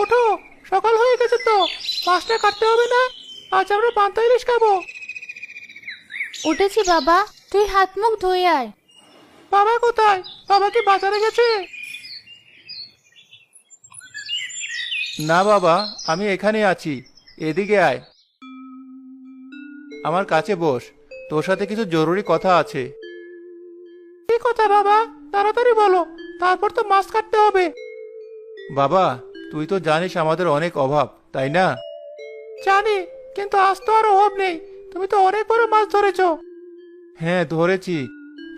ওঠো, সকাল হয়ে গেছে তো, মাছটা কাটতে হবে না? আজ আমরা পান্তা ইলিশ খাবো। উঠেছি বাবা, তুই হাত মুখ ধুয়ে আয়। বাবা কোথায়? বাবা কি বাজারে গেছে? না বাবা, আমি এখানে আছি। এদিকে আয়, আমার কাছে বস। তোর সাথে কিছু জরুরি কথা আছে। কি কথা বাবা? তাড়াতাড়ি বলো, তারপর তো মাছ কাটতে হবে। বাবা, তুই তো জানিস আমাদের অনেক অভাব, তাই না? জানি, কিন্তু আজ তো আর অভাব নেই। তুমি তো অনেক বড় মাছ ধরেছো। হ্যাঁ ধরেছি,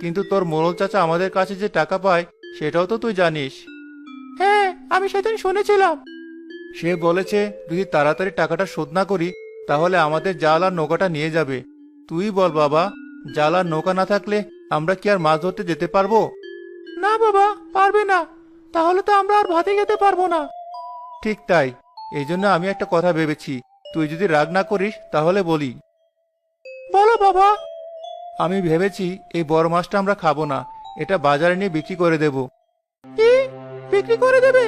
কিন্তু তোর মোড়ল চাচা আমাদের কাছে যে টাকা পায় সেটাও তো তুই জানিস। হ্যাঁ, আমি সেদিন শুনেছিলাম। সে বলেছে যদি তাড়াতাড়ি টাকাটা শোধ না করি তাহলে আমাদের জাল আর নৌকাটা নিয়ে যাবে। তুই বল বাবা, জাল আর নৌকা না থাকলে আমরা কি আর মাছ ধরতে যেতে পারবো? না বাবা, পারবে না। তাহলে তো আমরা আর ভাতে খেতে পারবো না। ঠিক তাই, এই জন্য আমি একটা কথা ভেবেছি। তুই যদি রাগ না করিস তাহলে বলি। বলো বাবা। আমি ভেবেছি এই বড় মাছটা আমরা খাবো না, এটা বাজারে নিয়ে বিক্রি করে দেব। কি? বিক্রি করে দেবে?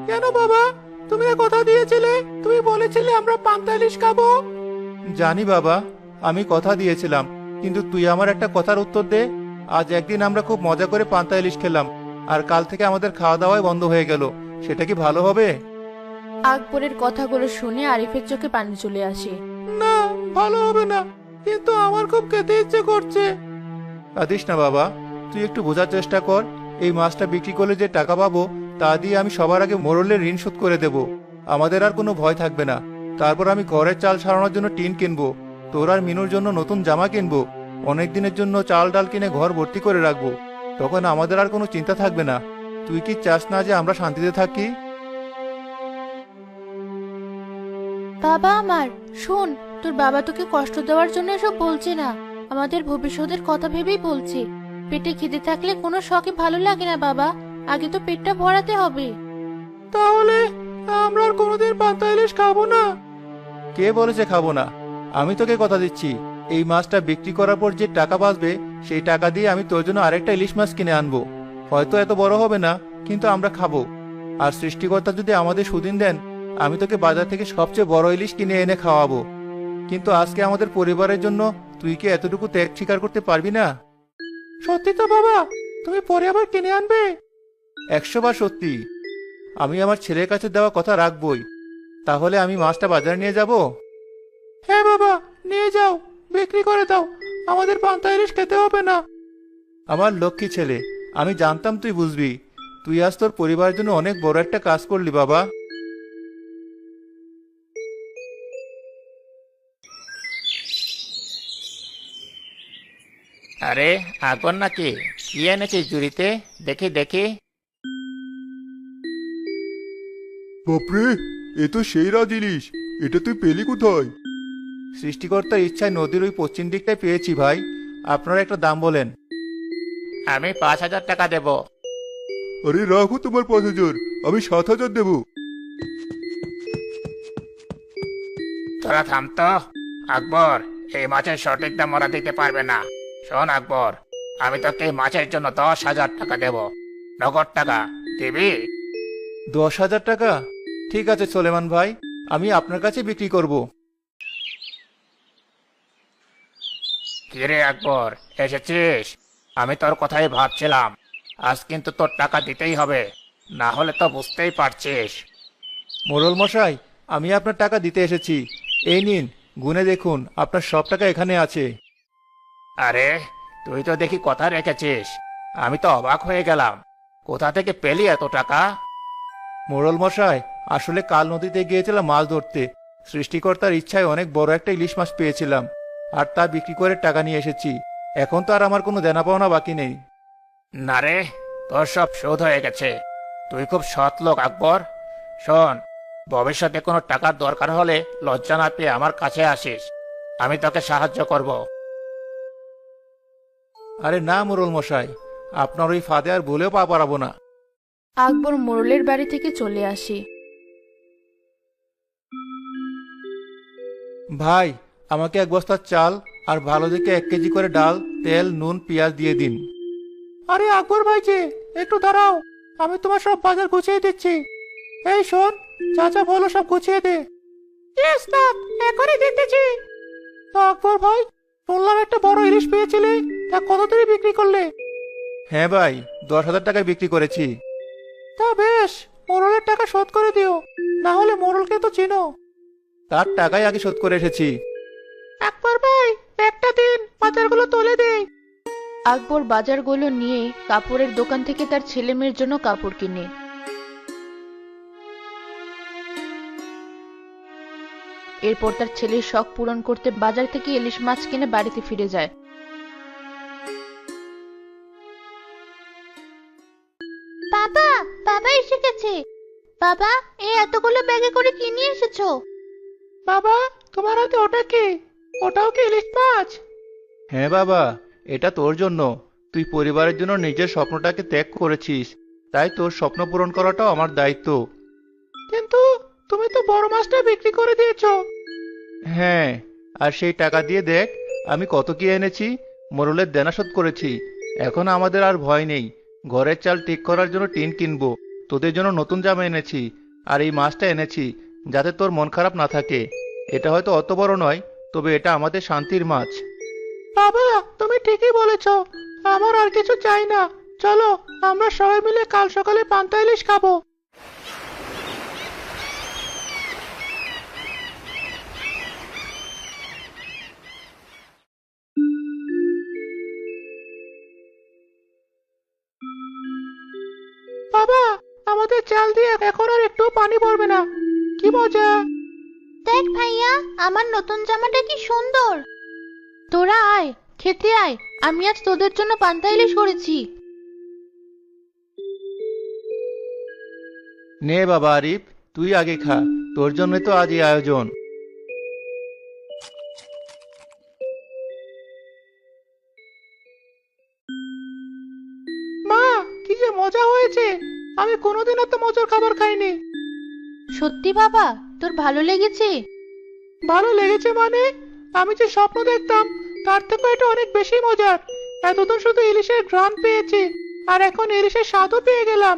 কেন বাবা? তুমি কথা দিয়েছিলে, তুমি বলেছিলে আমরা পান্তা ইলিশ খাবো। জানি বাবা, আমি কথা দিয়েছিলাম, কিন্তু তুই আমার একটা কথার উত্তর দে। আজ একদিন আমরা খুব মজা করে পান্তা ইলিশ খেলাম, আর কাল থেকে আমাদের খাওয়া দাওয়াই বন্ধ হয়ে গেল। সেটা কি ভালো হবে? আকবরের কথাগুলো শুনে আরিফের চোখে পানি চলে আসে। না, ভালো হবে না, কিন্তু আমার খুব খেতে ইচ্ছে করছে। কাঁদিস না বাবা, তুই একটু বোঝার চেষ্টা কর। এই মাছটা বিক্রি করলে যে টাকা পাবো তা দিয়ে আমি সবার আগে মোড়লের ঋণ শোধ করে দেব। আমাদের আর কোনো ভয় থাকবে না। তারপর আমি ঘরের চাল সারানোর জন্য টিন কিনবো, তোর আর মিনুর জন্য নতুন জামা কিনবো, অনেক দিনের জন্য চাল ডাল কিনে ঘর ভর্তি করে রাখবো। তখন আমাদের আর কোনো চিন্তা থাকবে না। তুই কি চাস না যে আমরা শান্তিতে থাকি? বাবা আমার, শোন, তোর বাবা তোকে কষ্ট দেওয়ার জন্য এসব বলছে না, আমাদের ভবিষ্যতের কথা ভেবেই বলছে। পেটে খিদে থাকলে কোনো শখই ভালো লাগে না বাবা, আগে তো পেটটা ভরাতে হবে। তাহলে আমরা আর কোনোদিন পান্তা ইলিশ খাবো না? কে বলেছে খাবো না? আমি তোকে কথা দিচ্ছি, এই মাছটা বিক্রি করার পর যে টাকা বাঁচবে সেই টাকা দিয়ে আমি তোর জন্য আরেকটা ইলিশ মাছ কিনে আনবো। হয়তো এত বড় হবে না, কিন্তু আমরা খাবো। আর সৃষ্টিকর্তা যদি আমাদের সুদিন দেন, আমি তোকে বাজার থেকে সবচেয়ে বড় ইলিশ কিনে এনে খাওয়াবো। কিন্তু আজকে আমাদের পরিবারের জন্য তুই কি এতটুকু ত্যাগ স্বীকার করতে পারবি না? সত্যি তো বাবা, তুমি পরে আবার কিনে আনবে? 100 বার সত্যি। আমি আমার ছেলের কাছে দেওয়া কথা রাখবই। তাহলে আমি মাছটা বাজারে নিয়ে যাব? হ্যাঁ বাবা, নিয়ে যাও, বিক্রি করে দাও, আমাদের পান্তা ইলিশ খেতে হবে না। আমার লক্ষ্মী ছেলে, আমি জানতাম তুই বুঝবি। তুই আজ তোর পরিবারের জন্য অনেক বড় একটা কাজ করলি বাবা। আরে আগুন নাকি? কি এনেছিস ঝুড়িতে? দেখি দেখি। বাপরে, এ তো সেই রাজ ইলিশ। এটা তুই পেলি কোথায়? সৃষ্টিকর্তার ইচ্ছায় নদীর ওই পশ্চিম দিকটায় পেয়েছি ভাই। আপনারা একটা দাম বলেন। আমি 5,000 টাকা দেব। আরে রাখো তোমার 5,000, আমি 7,000 দেবো। তোরা থাম তো। আকবর, এই মাছের সঠিক দাম ওরা দিতে পারবে না। শোন আকবর, আমি তোকে এই মাছের জন্য 10,000 টাকা দেব। নগদ টাকা দিবি? 10,000 টাকা? ঠিক আছে সোলেমান ভাই, আমি আপনার কাছে বিক্রি করব। কিরে আকবর, এসেছিস? আমি তোর কথাই ভাবছিলাম। আজ কিন্তু তোর টাকা দিতেই হবে, না হলে তো বুঝতেই পারছিস। মোড়ল মশাই, আমি আপনার টাকা দিতে এসেছি। এই নিন, গুনে দেখুন, আপনার সব টাকা এখানে আছে। আরে, তুই তো দেখি কথা রেখেছিস। আমি তো অবাক হয়ে গেলাম। কোথা থেকে পেলি এত টাকা? মোড়ল মশাই, আসলে কাল নদীতে গিয়েছিলাম মাছ ধরতে। সৃষ্টিকর্তার ইচ্ছায় অনেক বড় একটা ইলিশ মাছ পেয়েছিলাম, আর তা বিক্রি করে টাকা নিয়ে এসেছি। এখন তো আর আমার কোনো দেনা পাওনা বাকি নেই। না রে, তোর সব শোধ হয়ে গেছে। তুই খুব সৎ লোক আকবর। শোন, ভবিষ্যতে কোনো টাকার দরকার হলে লজ্জা না পেয়ে আমার কাছে আসিস, আমি তোকে সাহায্য করব। আরে না মোড়ল মশাই, আপনার ওই ফাঁদে আর ভুলেও পা পারাবো না। আকবর মোড়লের বাড়ি থেকে চলে আসে। ভাই, আমাকে 1 বস্তা চাল আর ভালো দেখে 1 কেজি করে ডাল, তেল, নুন, পেঁয়াজ দিয়ে দিন। আরে আকবর ভাই যে, একটু দাঁড়াও, আমি তোমার সব বাজার গুছিয়ে দিচ্ছি। এই শোন, যা যা বলো সব গুছিয়ে দে। এখনই দিতেছি। তা আকবর ভাই, শুনলাম একটা বড় ইলিশ পেয়েছিলে, তা কত দূরে বিক্রি করলে? হ্যাঁ ভাই, 10,000 টাকায় বিক্রি করেছি। তা বেশ, মোড়লের টাকা শোধ করে দিও, না হলে মোড়লকে তো চিনো। তার টাকাই আগে শোধ করে এসেছি। আকবর ভাই, একটা দিন, বাজারগুলো তুলে দেই। আকবর বাজারগুলো নিয়ে কাপড়ের দোকান থেকে তার ছেলে মেয়ের জন্য কাপড় কিনে। এরপর তার ছেলের শখ পূরণ করতে বাজার থেকে ইলিশ মাছ কিনে বাড়িতে ফিরে যায়। বাবা, বাবা এসে গেছে। বাবা, এই এতগুলো ব্যাগে করে কি নিয়ে এসেছো? বাবা, তোমার হাতে ওটা কি? ওটাও কি ইলিশ মাছ? হ্যাঁ বাবা, এটা তোর জন্য। তুই পরিবারের জন্য নিজের স্বপ্নটাকে ত্যাগ করেছিস, তাই তোর স্বপ্ন পূরণ করাটাও আমার দায়িত্ব। কিন্তু তুমি তো বড় মাছটা বিক্রি করে দিয়েছো। হ্যাঁ, আর সেই টাকা দিয়ে দেখ আমি কত কি এনেছি। মোড়লের দেনা শোধ করেছি। এখন আমাদের আর ভয় নেই। ঘরের চাল ঠিক করার জন্য টিন কিনবো। তোদের জন্য নতুন জামা এনেছি, আর এই মাছটা এনেছি যাতে তোর মন খারাপ না থাকে। এটা হয়তো অত বড় নয়, তবে এটা আমাদের শান্তির মাছ। বাবা, তুমি ঠিকই বলেছ। আমার আর কিছু চাই না। চলো, আমরা সবাই মিলে কাল সকালে পান্তা ইলিশ খাবো। বাবা, আমাদের চাল দিয়ে এখন আর একটু পানি পড়বে না। কি মজা! দেখ ভাইয়া, আমার নতুন জামাটা কি সুন্দর। তোরা আয়, খেতে আয়। আমি আজ তোদের জন্য পান্তা ইলিশ করেছি। নে বাবা আরিফ, তুই আগে খা। তোর জন্যই তো আজ এই আয়োজন। মা, কি যে মজা হয়েছে! আমি কোনোদিন এত মজার খাবার খাইনি। সত্যি বাবা, তোর ভালো লেগেছে? ভালো লেগেছে মানে? আমি যে স্বপ্ন দেখতাম তার থেকে এটা অনেক বেশি মজার। এতদিন শুধু ইলিশের ঘ্রাণ পেয়েছি, আর এখন ইলিশের স্বাদও পেয়ে গেলাম।